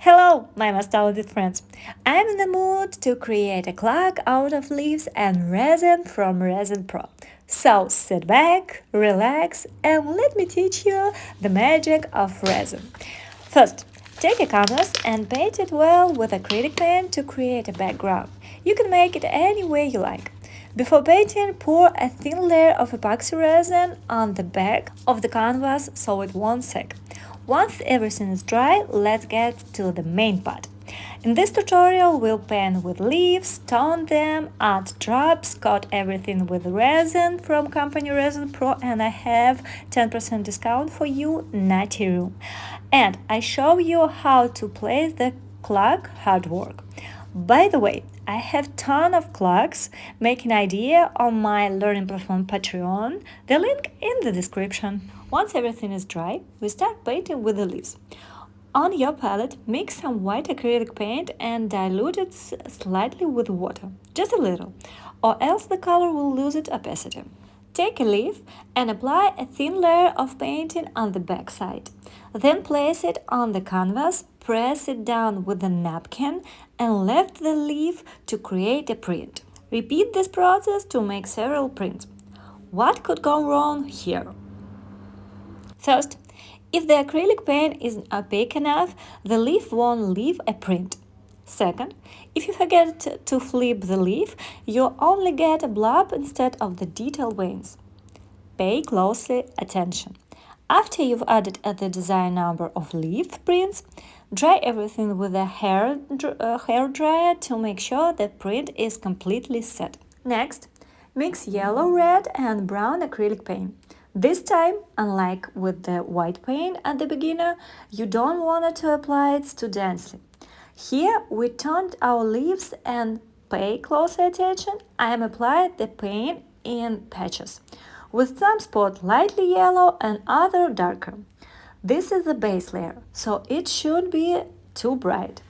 Hello, my most talented friends. I'm in the mood to create a clock out of leaves and resin from Resin Pro. So sit back, relax, and let me teach you the magic of resin. First, take a canvas and paint it well with acrylic paint to create a background. You can make it any way you like. Before painting, pour a thin layer of epoxy resin on the back of the canvas so it won't sag. Once everything is dry, let's get to the main part. In this tutorial, we'll paint with leaves, tone them, add drops, coat everything with resin from company Resin Pro, and I have 10% discount for you, Natty Room. And I show you how to place the clock hard work. By the way, I have ton of clocks, make an idea on my Learning Platform Patreon, the link in the description. Once everything is dry, we start painting with the leaves. On your palette, mix some white acrylic paint and dilute it slightly with water, just a little, or else the color will lose its opacity. Take a leaf and apply a thin layer of painting on the back side. Then place it on the canvas, press it down with a napkin, and lift the leaf to create a print. Repeat this process to make several prints. What could go wrong here? First, if the acrylic paint isn't opaque enough, the leaf won't leave a print. Second, if you forget to flip the leaf, you'll only get a blob instead of the detailed veins. Pay closely attention. After you've added the desired number of leaf prints, dry everything with a hair dryer to make sure the print is completely set. Next, mix yellow, red, and brown acrylic paint. This time, unlike with the white paint at the beginner, you don't want to apply it too densely. Here, we toned our leaves and pay close attention. I am applying the paint in patches, with some spot lightly yellow and other darker. This is the base layer, so it should be too bright.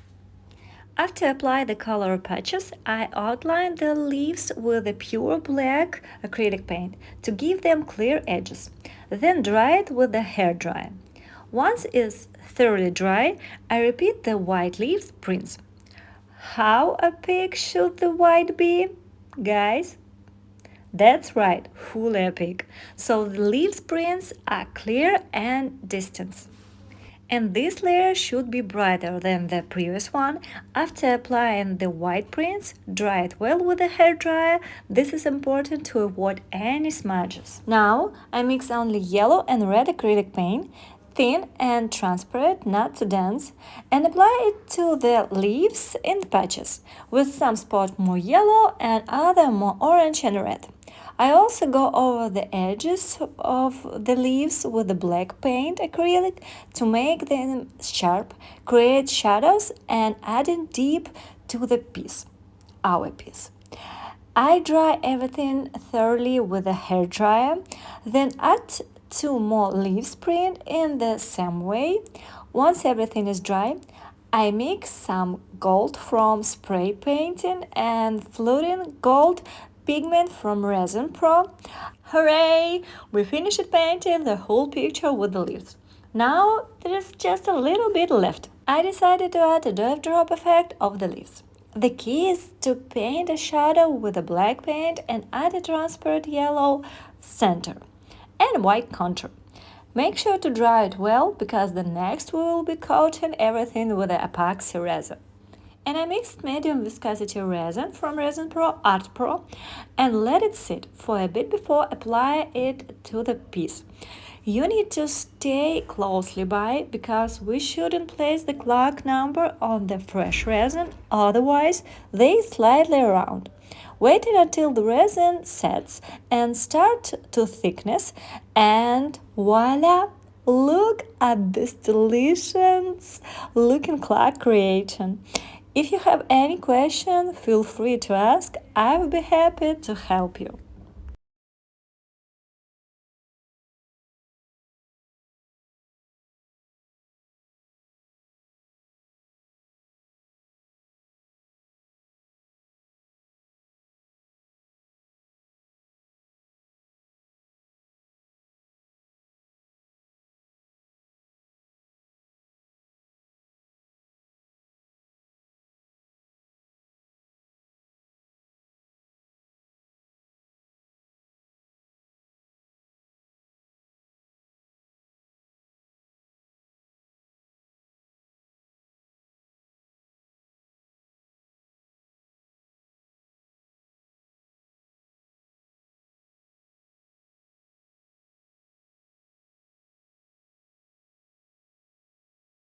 After apply the color patches, I outline the leaves with a pure black acrylic paint to give them clear edges. Then dry it with the hair dryer. Once it's thoroughly dry, I repeat the white leaves prints. How opaque should the white be, guys? That's right, fully opaque. So the leaves prints are clear and distant. And this layer should be brighter than the previous one. After applying the white prints, dry it well with a hair dryer. This is important to avoid any smudges. Now I mix only yellow and red acrylic paint, thin and transparent, not too dense, and apply it to the leaves in patches, with some spot more yellow and other more orange and red. I also go over the edges of the leaves with the black paint acrylic to make them sharp, create shadows, and add in deep to the piece, our piece. I dry everything thoroughly with a hair dryer, then add 2 more leaves print in the same way. Once everything is dry, I mix some gold from spray painting and fluting gold pigment from Resin Pro. Hooray! We finished painting the whole picture with the leaves. Now there is just a little bit left. I decided to add a dive drop effect of the leaves. The key is to paint a shadow with a black paint and add a transparent yellow center and white contour. Make sure to dry it well because the next we will be coating everything with the epoxy resin. And I mixed medium viscosity resin from Resin Pro Art Pro and let it sit for a bit before applying it to the piece. You need to stay closely by because we shouldn't place the clock number on the fresh resin, otherwise they slightly round. Wait until the resin sets and start to thickness, and voila! Look at this delicious looking clock creation. If you have any question, feel free to ask. I will be happy to help you.